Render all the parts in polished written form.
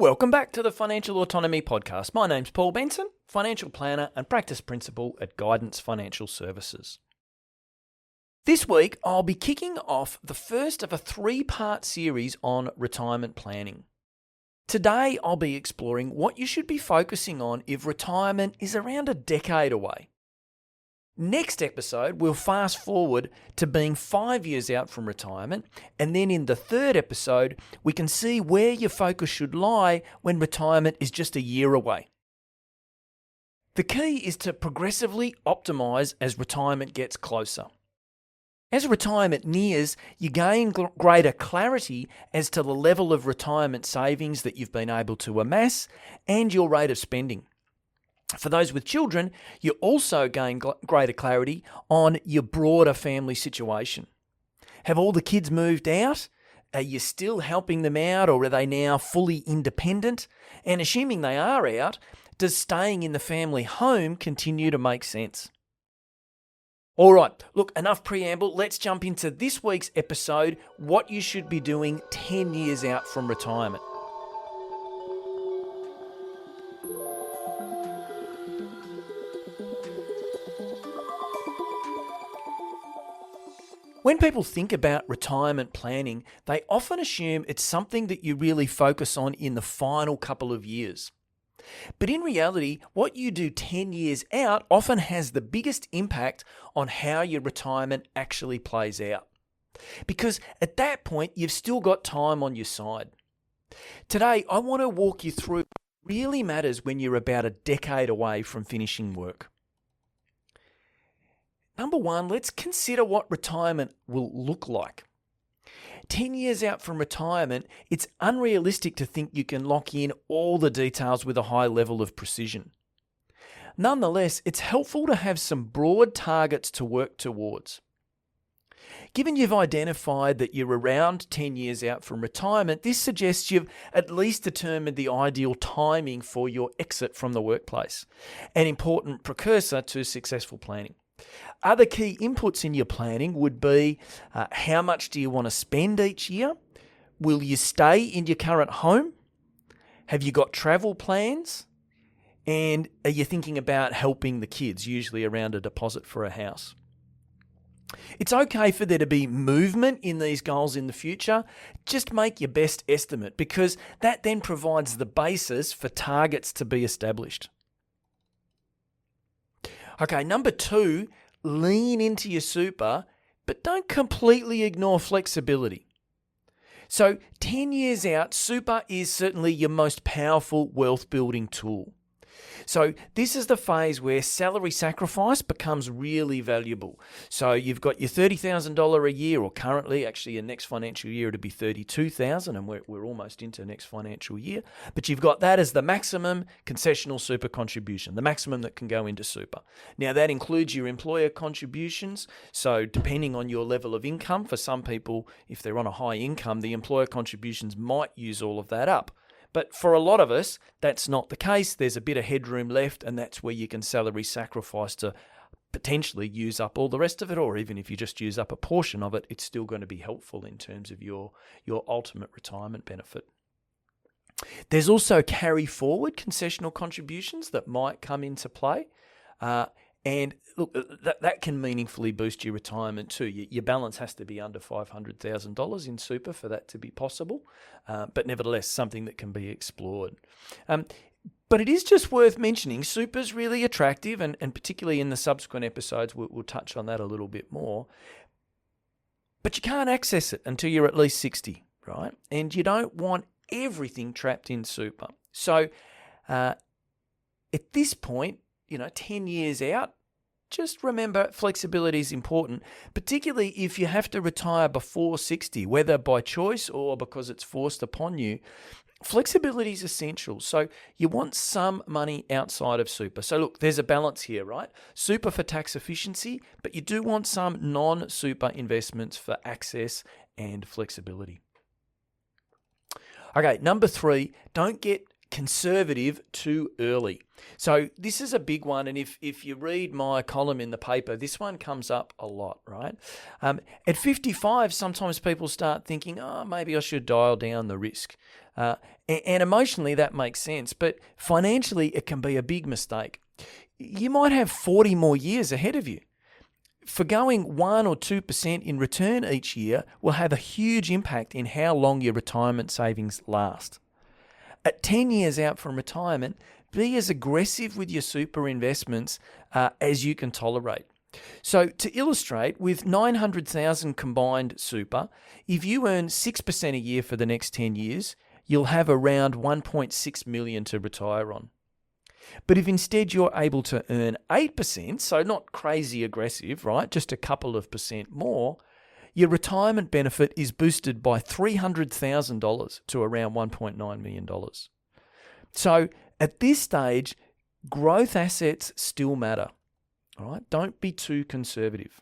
Welcome back to the Financial Autonomy Podcast. My name's Paul Benson, financial planner and practice principal at Guidance Financial Services. This week, I'll be kicking off the first of a three-part series on retirement planning. Today, I'll be exploring what you should be focusing on if retirement is around a decade away. Next episode, we'll fast forward to being 5 years out from retirement, and then in the third episode, we can see where your focus should lie when retirement is just a year away. The key is to progressively optimise as retirement gets closer. As retirement nears, you gain greater clarity as to the level of retirement savings that you've been able to amass and your rate of spending. For those with children, you also gain greater clarity on your broader family situation. Have all the kids moved out? Are you still helping them out, or are they now fully independent? And assuming they are out, does staying in the family home continue to make sense? All right, look, enough preamble. Let's jump into this week's episode, what you should be doing 10 years out from retirement. When people think about retirement planning, they often assume it's something that you really focus on in the final couple of years. But in reality, what you do 10 years out often has the biggest impact on how your retirement actually plays out. Because at that point, you've still got time on your side. Today, I want to walk you through what really matters when you're about a decade away from finishing work. Number one, let's consider what retirement will look like. 10 years out from retirement, it's unrealistic to think you can lock in all the details with a high level of precision. Nonetheless, it's helpful to have some broad targets to work towards. Given you've identified that you're around 10 years out from retirement, this suggests you've at least determined the ideal timing for your exit from the workplace, an important precursor to successful planning. Other key inputs in your planning would be how much do you want to spend each year? Will you stay in your current home? Have you got travel plans? And are you thinking about helping the kids, usually around a deposit for a house? It's okay for there to be movement in these goals in the future. Just make your best estimate, because that then provides the basis for targets to be established. Okay, number two, lean into your super, but don't completely ignore flexibility. So 10 years out, super is certainly your most powerful wealth building tool. So this is the phase where salary sacrifice becomes really valuable. So you've got your $30,000 a year, or currently, actually, your next financial year it'll be $32,000, and we're almost into next financial year. But you've got that as the maximum concessional super contribution, the maximum that can go into super. Now that includes your employer contributions. So depending on your level of income, for some people, if they're on a high income, the employer contributions might use all of that up. But for a lot of us, that's not the case. There's a bit of headroom left, and that's where you can salary sacrifice to potentially use up all the rest of it, or even if you just use up a portion of it, it's still going to be helpful in terms of your ultimate retirement benefit. There's also carry forward concessional contributions that might come into play. And look, that can meaningfully boost your retirement too. Your balance has to be under $500,000 in super for that to be possible, but nevertheless, something that can be explored. But it is just worth mentioning, super's really attractive, and particularly in the subsequent episodes, we'll touch on that a little bit more. But you can't access it until you're at least 60, right? And you don't want everything trapped in super. So at this point, 10 years out, just remember flexibility is important, particularly if you have to retire before 60, whether by choice or because it's forced upon you. Flexibility is essential. So you want some money outside of super. So look, there's a balance here, right? Super for tax efficiency, but you do want some non-super investments for access and flexibility. Okay, number three, don't get conservative too early. So this is a big one, and if you read my column in the paper, this one comes up a lot, right? At 55, sometimes people start thinking, maybe I should dial down the risk. And emotionally, that makes sense. But financially, it can be a big mistake. You might have 40 more years ahead of you. Forgoing 1 or 2% in return each year will have a huge impact in how long your retirement savings last. At 10 years out from retirement, be as aggressive with your super investments as you can tolerate. So to illustrate, with 900,000 combined super, if you earn 6% a year for the next 10 years, you'll have around 1.6 million to retire on. But if instead you're able to earn 8%, so not crazy aggressive, right? Just a couple of percent more, your retirement benefit is boosted by $300,000 to around $1.9 million. So at this stage, growth assets still matter. All right, don't be too conservative.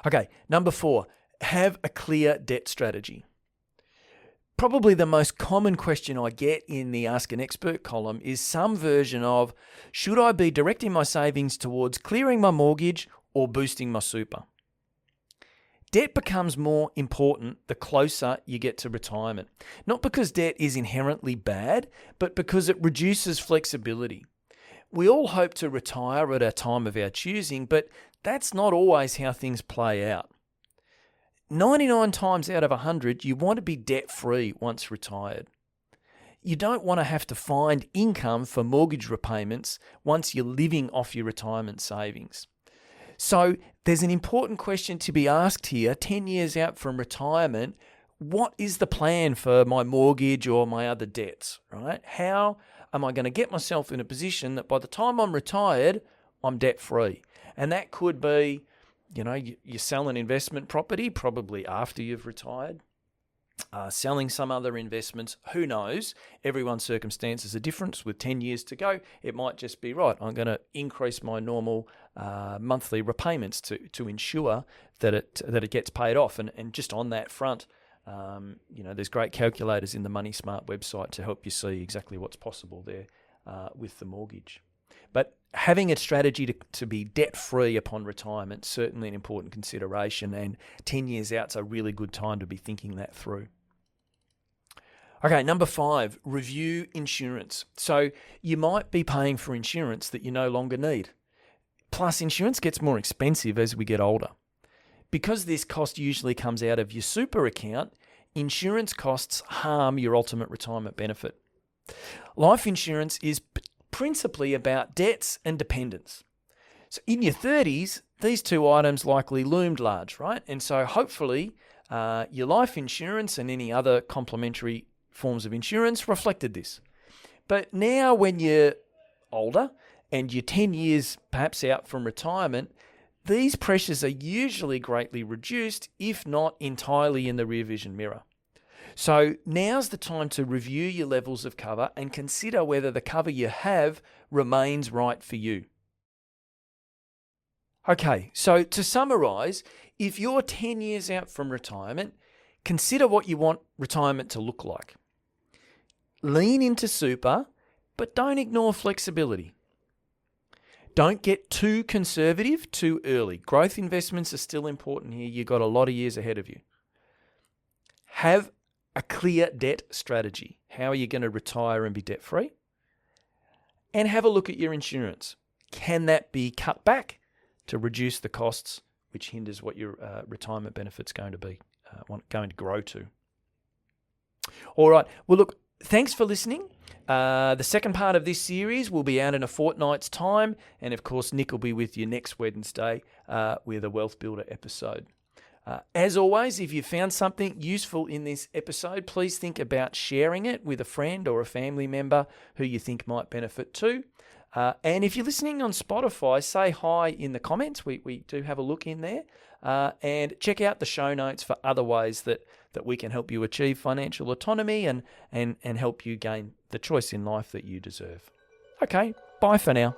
Okay, number 4, have a clear debt strategy. Probably the most common question I get in the Ask an Expert column is some version of, should I be directing my savings towards clearing my mortgage or boosting my super? Debt becomes more important the closer you get to retirement. Not because debt is inherently bad, but because it reduces flexibility. We all hope to retire at a time of our choosing, but that's not always how things play out. 99 times out of 100, you want to be debt-free once retired. You don't want to have to find income for mortgage repayments once you're living off your retirement savings. So there's an important question to be asked here, 10 years out from retirement, what is the plan for my mortgage or my other debts, right? How am I going to get myself in a position that by the time I'm retired, I'm debt-free? And that could be, you sell an investment property probably after you've retired, selling some other investments, who knows? Everyone's circumstances are different. With 10 years to go, it might just be, right, I'm going to increase my normal monthly repayments to ensure that it gets paid off. And just on that front, there's great calculators in the Money Smart website to help you see exactly what's possible there with the mortgage. But having a strategy to be debt-free upon retirement is certainly an important consideration, and 10 years out is a really good time to be thinking that through. Okay, number 5, review insurance. So you might be paying for insurance that you no longer need. Plus, insurance gets more expensive as we get older. Because this cost usually comes out of your super account, insurance costs harm your ultimate retirement benefit. Life insurance is principally about debts and dependents. So in your 30s, these two items likely loomed large, right? And so hopefully your life insurance and any other complementary forms of insurance reflected this. But now when you're older and you're 10 years perhaps out from retirement, these pressures are usually greatly reduced, if not entirely in the rear vision mirror. So now's the time to review your levels of cover and consider whether the cover you have remains right for you. Okay, so to summarize, if you're 10 years out from retirement, consider what you want retirement to look like. Lean into super, but don't ignore flexibility. Don't get too conservative too early. Growth investments are still important here. You've got a lot of years ahead of you. Have a clear debt strategy. How are you going to retire and be debt-free? And have a look at your insurance. Can that be cut back to reduce the costs, which hinders what your retirement benefit's going to grow to? All right. Well, look, thanks for listening. The second part of this series will be out in a fortnight's time. And of course, Nick will be with you next Wednesday with a Wealth Builder episode. As always, if you found something useful in this episode, please think about sharing it with a friend or a family member who you think might benefit too. And if you're listening on Spotify, say hi in the comments. We do have a look in there. And check out the show notes for other ways that we can help you achieve financial autonomy and help you gain the choice in life that you deserve. Okay, bye for now.